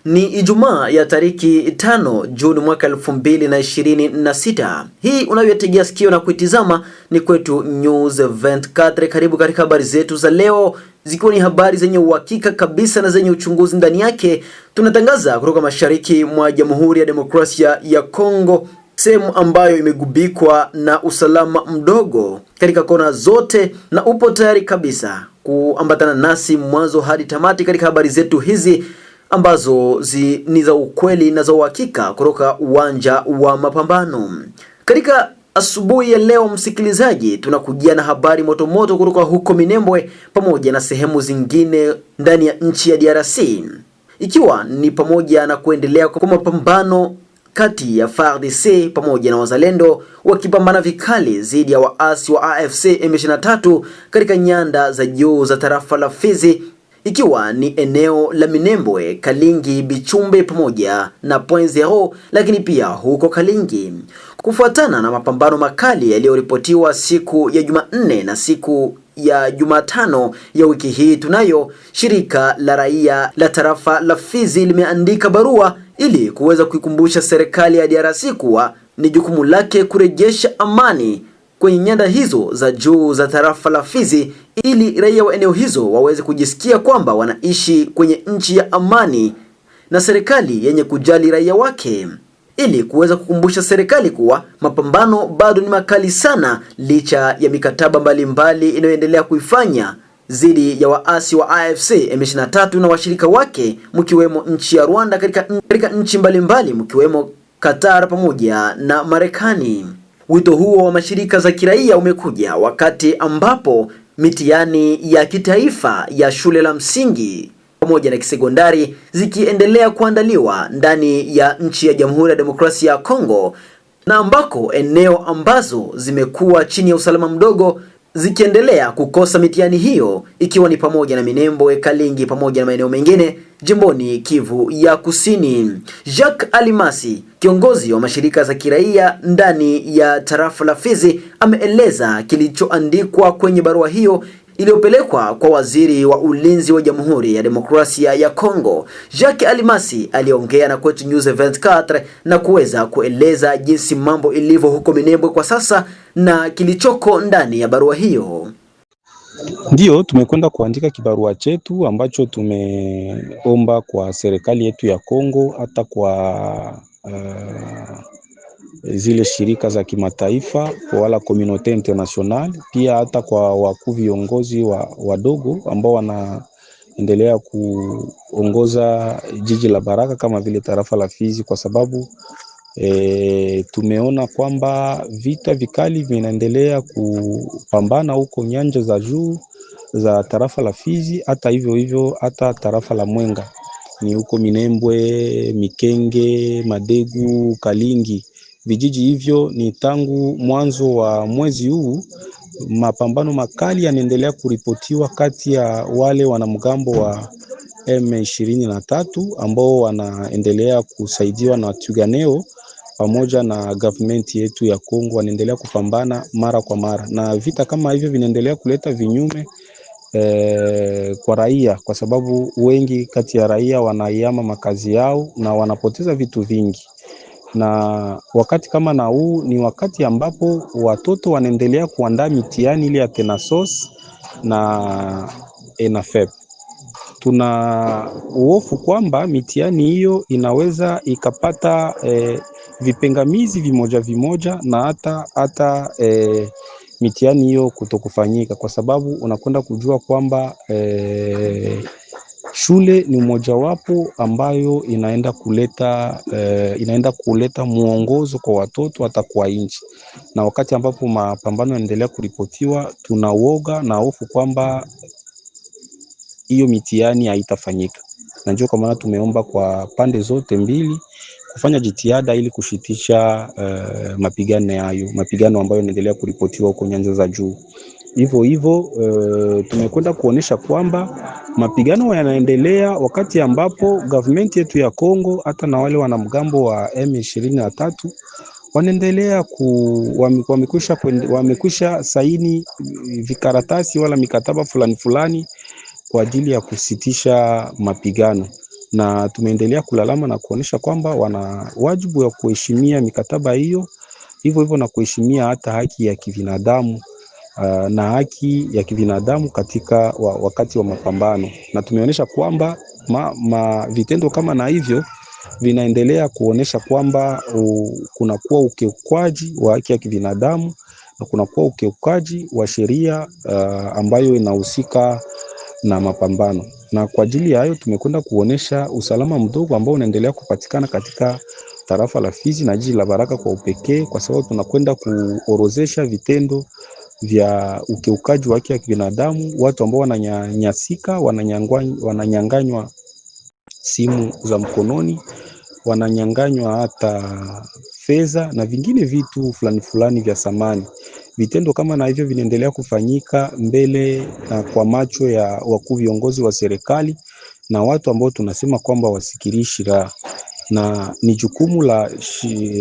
Ni Ijumaa ya tariki 5 Juni mwaka 2026. Hii unayotegea sikio na kuitizama ni Kwetu News 24. Karibu katika habari zetu za leo, zikiwa ni habari zenye uhakika kabisa na zenye uchunguzi ndani yake. Tunatangaza kutoka mashariki mwa Jamhuri ya Demokrasia ya Kongo, sehemu ambayo imegubikwa na usalama mdogo katika kona zote, na upo tayari kabisa kuambatana nasi mwanzo hadi tamati katika habari zetu hizi ambazo ni za ukweli na za uhakika kutoka uwanja wa mapambano. Katika asubuhi ya leo, msikilizaji, tunakujia na habari motomoto kutoka huko Minembwe pamoja na sehemu zingine ndani ya nchi ya DRC, ikiwa ni pamoja na kuendelea kwa mapambano kati ya FARDC pamoja na wazalendo wakipambana vikali dhidi ya waasi wa AFC M23 katika nyanda za juu za tarafa la Fizi, ikiwa ni eneo la Minembwe, Kalingi, Bichumbe pamoja na Point Zero, lakini pia huko Kalingi. Kufuatana na mapambano makali yaliyoripotiwa siku ya Jumanne na siku ya Jumatano ya wiki hii, tunayo shirika la raia la tarafa la Fizi limeandika barua ili kuweza kuikumbusha serikali ya DRC kuwa ni jukumu lake kurejesha amani kwenye nyanda hizo za juu za tarafa la Fizi, ili raia wa eneo hizo waweze kujisikia kwamba wanaishi kwenye nchi ya amani na serikali yenye kujali raia wake, ili kuweza kukumbusha serikali kuwa mapambano bado ni makali sana licha ya mikataba mbalimbali inayoendelea kuifanya dhidi ya waasi wa AFC M23 na washirika wake, mkiwemo nchi ya Rwanda, katika nchi mbalimbali mkiwemo Qatar pamoja na Marekani. Wito huo wa mashirika za kiraia umekuja wakati ambapo mitihani ya kitaifa ya shule la msingi pamoja na kisekondari zikiendelea kuandaliwa ndani ya nchi ya Jamhuri ya Demokrasia ya Kongo, na ambako eneo ambazo zimekuwa chini ya usalama mdogo zikiendelea kukosa mitihani hiyo, ikiwa ni pamoja na Minembwe, Kalingi pamoja na maeneo mengine jimboni Kivu ya Kusini. Jacques Alimasi, kiongozi wa mashirika za kiraia ndani ya tarafa la Fizi, ameeleza kilichoandikwa kwenye barua hiyo iliyopelekwa kwa waziri wa ulinzi wa Jamhuri ya Demokrasia ya Kongo. Jacques Alimasi aliongea na Kwetu News 24 na kuweza kueleza jinsi mambo ilivyo huko Minembwe kwa sasa na kilichoko ndani ya barua hiyo. Ndio tumekwenda kuandika kibarua chetu ambacho tumeomba kwa serikali yetu ya Kongo, hata kwa zile shirika za kimataifa wala community international, pia hata kwa wakuu viongozi wadogo ambao wanaendelea kuongoza jiji la Baraka kama vile tarafa la Fizi, kwa sababu tumeona kwamba vita vikali vinaendelea kupambana huko nyanja za juu za tarafa la Fizi, hata hivyo hata tarafa la Mwenga, ni huko Minembwe, Mikenge, Madegu, Kalingi. Vijiji hivyo ni tangu mwanzo wa mwezi huu mapambano makali yanaendelea kuripotiwa kati ya wale wanamgambo wa M23 ambao wanaendelea kusaidiwa na Tuganeo pamoja na government yetu ya Kongo, wanaendelea kupambana mara kwa mara, na vita kama hivyo vinaendelea kuleta vinyume kwa raia, kwa sababu wengi kati ya raia wanaiama makazi yao na wanapoteza vitu vingi. Na wakati kama na huu ni wakati ambapo watoto wanaendelea kuandaa mitihani ile ya Tenasos na ENAFEP. Tuna uhofu kwamba mitihani hiyo inaweza ikapata vipengamizi vimoja na hata mitihani hiyo kutokufanyika, kwa sababu unakwenda kujua kwamba shule ni mojawapo ambayo inaenda kuleta muongozo kwa watoto hata kwa nchi. Na wakati ambapo mapambano yanaendelea kuripotiwa, tunauoga na hofu kwamba hiyo mitihani haitafanyika, na ndio kwa maana tumeomba kwa pande zote mbili kufanya jitihada ili kushitisha mapigano ambayo yanaendelea kuripotiwa huko nyanja za juu. Hivyo tumekwenda kuonesha kwamba mapigano yanaendelea wakati ambapo government yetu ya Kongo hata na wale wanamgambo wa M23 wanaendelea wamekwisha saini vikaratasi wala mikataba fulani kwa ajili ya kusitisha mapigano. na tumeendelea kulalama na kuonesha kwamba wana wajibu wa kuheshimia mikataba hiyo, hivyo hivyo na kuheshimia hata haki ya kibinadamu na haki ya kibinadamu katika wakati wa mapambano, na tumeonyesha kwamba vitendo kama na hivyo vinaendelea kuonesha kwamba kunakuwa ukiukwaji wa haki ya kibinadamu na kunakuwa ukiukaji wa sheria ambayo inahusika na mapambano. Na kwa ajili ya hayo tumekwenda kuonesha usalama mdogo ambao unaendelea kupatikana katika tarafa la Fizi na jiji la Baraka kwa upekee, kwa sababu tunakwenda kuorozesha vitendo vya ukiukaji wa haki ya kibinadamu, watu ambao wananyanyasika, wananyanganywa simu za mkononi, wananyanganywa hata fedha na vingine vitu fulani fulani vya samani. Vitendo kama na hivyo vinaendelea kufanyika mbele na kwa macho ya wakuu viongozi wa serikali na watu ambao tunasema kwamba wasikilishi raia, na ni jukumu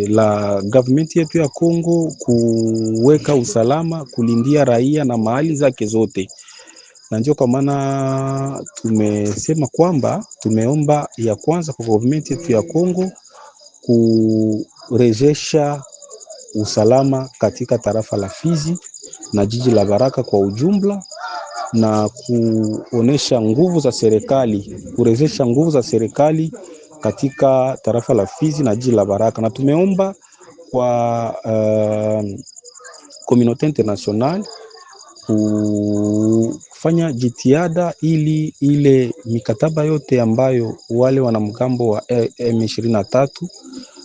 la government yetu ya Kongo kuweka usalama, kulindia raia na mali zake zote. Na ndio kwa maana tumesema kwamba tumeomba ya kwanza kwa government yetu ya Kongo kurejesha usalama katika tarafa la Fizi na jiji la Baraka kwa ujumla, na kuonesha nguvu za serikali, kurejesha nguvu za serikali katika tarafa la Fizi na jiji la Baraka. Na tumeomba kwa communauté internationale kufanya jitihada ili ile mikataba yote ambayo wale wanamgambo wa M23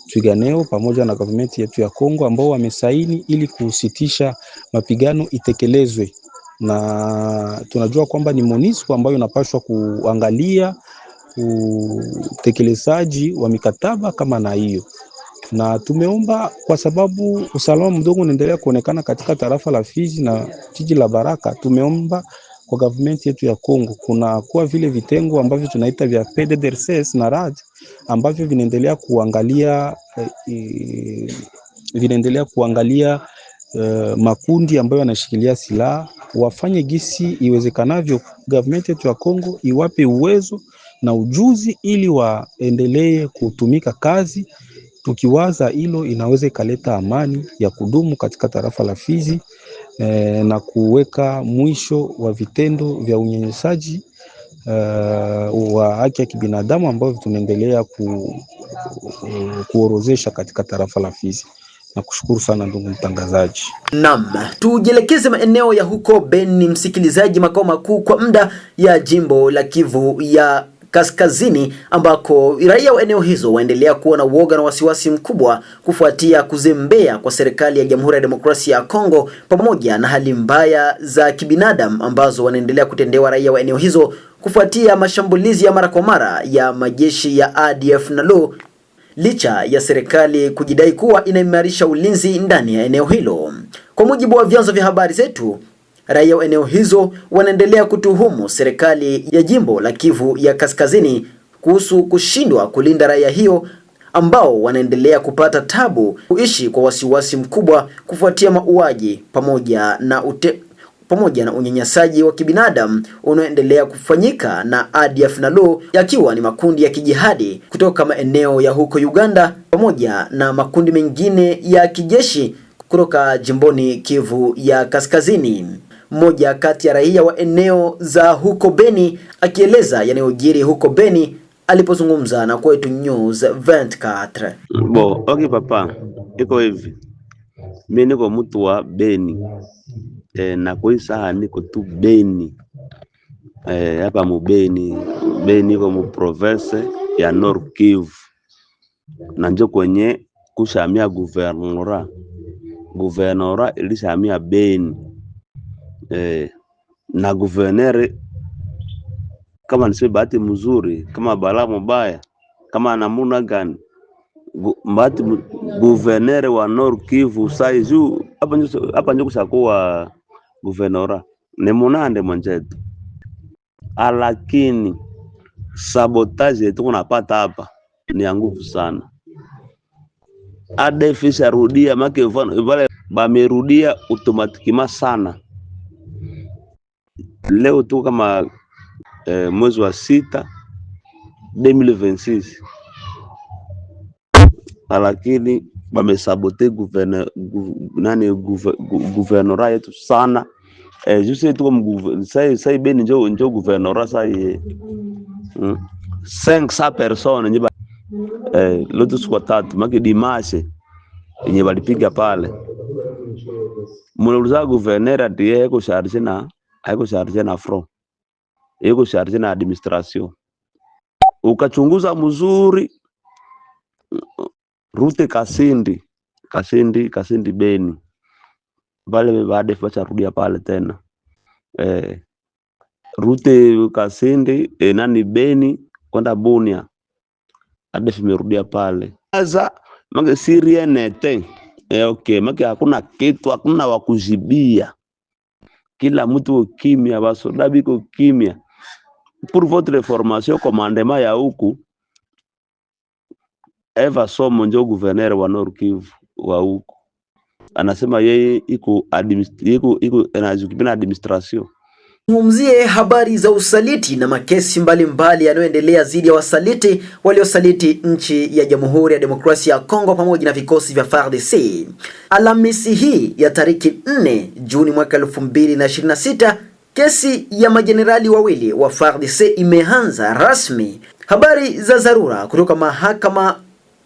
Twiganeo pamoja na government yetu ya Kongo ambao wamesaini ili kusitisha mapigano itekelezwe. Na tunajua kwamba ni MONUSCO ambayo inapaswa kuangalia utekelezaji wa mikataba kama na hiyo. Na tumeomba kwa sababu usalama mdogo unaendelea kuonekana katika tarafa la Fizi na jiji la Baraka, tumeomba kwa government yetu ya Kongo kuna kuwa vile vitengo ambavyo tunaita vya PDDRCS na RAD ambavyo vinaendelea kuangalia makundi ambayo yanashikilia silaha, wafanye gisi iwezekanavyo government yetu ya Kongo iwape uwezo na ujuzi ili waendelee kutumika kazi. Tukiwaza hilo inaweza ikaleta amani ya kudumu katika tarafa la Fizi na kuweka mwisho wa vitendo vya unyanyasaji wa haki ya kibinadamu ambavyo tunaendelea kuorozesha katika tarafa la Fizi. Na kushukuru sana ndugu mtangazaji. Naam, tujielekeze maeneo ya huko Beni, msikilizaji, makao makuu kwa muda ya jimbo la Kivu ya Kaskazini, ambako raia wa eneo hizo waendelea kuwa na uoga na wasiwasi mkubwa kufuatia kuzembea kwa serikali ya Jamhuri ya Demokrasia ya Kongo pamoja na hali mbaya za kibinadamu ambazo wanaendelea kutendewa raia wa eneo hizo kufuatia mashambulizi ya mara kwa mara ya majeshi ya ADF NALU, licha ya serikali kujidai kuwa inaimarisha ulinzi ndani ya eneo hilo. Kwa mujibu wa vyanzo vya habari zetu, raia wa eneo hizo wanaendelea kutuhumu serikali ya jimbo la Kivu ya Kaskazini kuhusu kushindwa kulinda raia hiyo ambao wanaendelea kupata tabu, kuishi kwa wasiwasi mkubwa kufuatia mauaji pamoja na unyanyasaji wa kibinadamu unaoendelea kufanyika na ADF NALU, yakiwa ni makundi ya kijihadi kutoka maeneo ya huko Uganda pamoja na makundi mengine ya kijeshi kutoka jimboni Kivu ya Kaskazini. Mmoja kati ya raia wa eneo za huko Beni akieleza yanayojiri huko Beni alipozungumza na Kwetu News 24. Okay papa, iko hivi. Mimi niko mtu wa Beni. Na kwa sasa niko tu Beni. Hapa Beni iko mu province ya Nord Kivu. Na njo kwenye kushamia guvernora ilishamia Beni. Na guvernere kama nisiwe bahati mzuri, kama bala mbaya, kama namuna gani, bahati guvernere wa Nord Kivu sai juu hapa njo kushakuwa guvernora ni munande mwenjetu, lakini sabotage yetu kunapata hapa ni nguvu sana. ADF isharudia make vale bamerudia automatikima sana. Leo tu kama mwezi wa 6 2026, lakini wamesabote guvernora yetu sana. Jusi tuko sai Beni njo guvernora sai 500 personnes nje lote siku 3 maki dimashe yenye walipiga pale. Mnauliza gouverneur ati yeye haiko charge na front, yuko charge na administration. Ukachunguza mzuri rute Kasindi Beni pale, baada ya rudia pale tena rute Kasindi nani Beni kwenda Bunia hadi imerudia pale. Sasa mage sirie nete okay, mage hakuna kitu, hakuna wakujibia, kila mtu kimya, basoda biko kimya. Pour votre information, commandement ya huku Eva Somo ndio gouverneur wa Nord Kivu wa huku, anasema yeye iko anajukibina administration. Mumzie habari za usaliti na makesi mbalimbali yanayoendelea dhidi ya wasaliti waliosaliti nchi ya Jamhuri ya Demokrasia ya Kongo pamoja na vikosi vya FARDC. Alhamisi hii ya tariki 4 Juni mwaka 2026, kesi ya majenerali wawili wa FARDC imeanza rasmi. Habari za dharura kutoka mahakama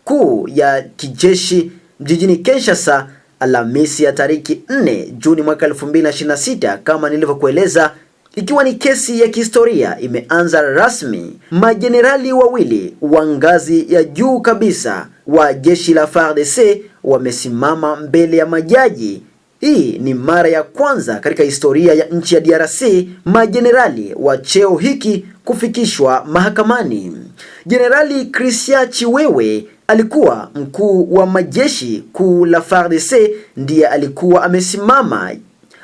kuu ya kijeshi mjini Kinshasa Alhamisi ya tariki 4 Juni mwaka 2026, kama nilivyokueleza, ikiwa ni kesi ya kihistoria, imeanza rasmi. Majenerali wawili wa ngazi ya juu kabisa wa jeshi la FARDC wamesimama mbele ya majaji. Hii ni mara ya kwanza katika historia ya nchi ya DRC majenerali wa cheo hiki kufikishwa mahakamani. Jenerali Christian Chiwewe alikuwa mkuu wa majeshi kuu la FARDC, ndiye alikuwa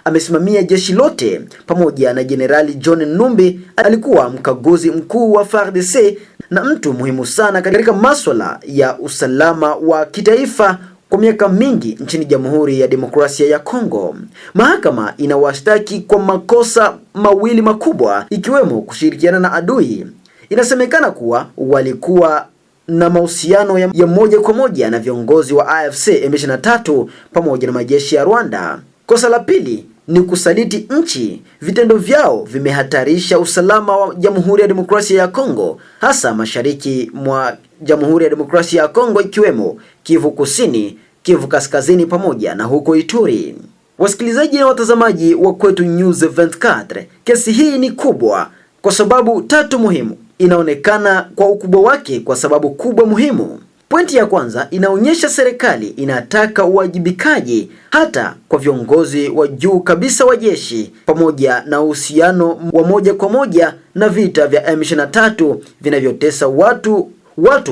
amesimamia jeshi lote, pamoja na Jenerali John Numbi alikuwa mkaguzi mkuu wa FARDC na mtu muhimu sana katika masuala ya usalama wa kitaifa kwa miaka mingi nchini Jamhuri ya Demokrasia ya Kongo. Mahakama inawashtaki kwa makosa mawili makubwa, ikiwemo kushirikiana na adui. Inasemekana kuwa walikuwa na mahusiano ya moja kwa moja na viongozi wa AFC M23 pamoja na majeshi ya Rwanda. Kosa la pili ni kusaliti nchi. Vitendo vyao vimehatarisha usalama wa Jamhuri ya Demokrasia ya Kongo, hasa mashariki mwa Jamhuri ya Demokrasia ya Kongo, ikiwemo Kivu Kusini, Kivu Kaskazini pamoja na huko Ituri. Wasikilizaji na watazamaji wa Kwetu News 24, kesi hii ni kubwa kwa sababu tatu muhimu. Inaonekana kwa ukubwa wake kwa sababu kubwa muhimu. Pointi ya kwanza, inaonyesha serikali inataka uwajibikaji hata kwa viongozi wa juu kabisa wa jeshi, pamoja na uhusiano wa moja kwa moja na vita vya M23 vinavyotesa watu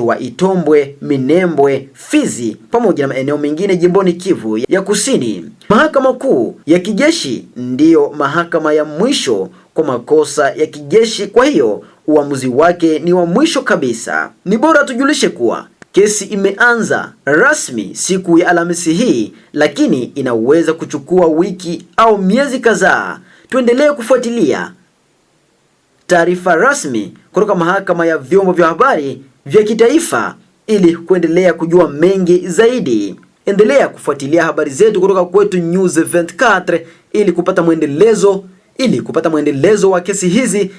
wa Itombwe, Minembwe, Fizi pamoja na maeneo mengine jimboni Kivu ya Kusini. Mahakama Kuu ya kijeshi ndiyo mahakama ya mwisho kwa makosa ya kijeshi, kwa hiyo uamuzi wake ni wa mwisho kabisa. Ni bora tujulishe kuwa kesi imeanza rasmi siku ya Alhamisi hii, lakini inaweza kuchukua wiki au miezi kadhaa. Tuendelee kufuatilia taarifa rasmi kutoka mahakama ya vyombo vya habari vya kitaifa ili kuendelea kujua mengi zaidi. Endelea kufuatilia habari zetu kutoka Kwetu News 24 ili kupata mwendelezo wa kesi hizi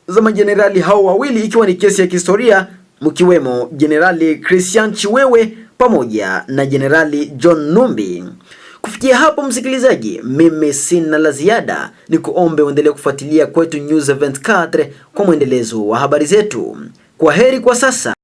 za majenerali hao wawili, ikiwa ni kesi ya kihistoria, mkiwemo Jenerali Christian Chiwewe pamoja na Jenerali John Numbi. Kufikia hapo msikilizaji, mimi sina la ziada, ni kuombe uendelee kufuatilia Kwetu News 24 kwa mwendelezo wa habari zetu. Kwa heri kwa sasa.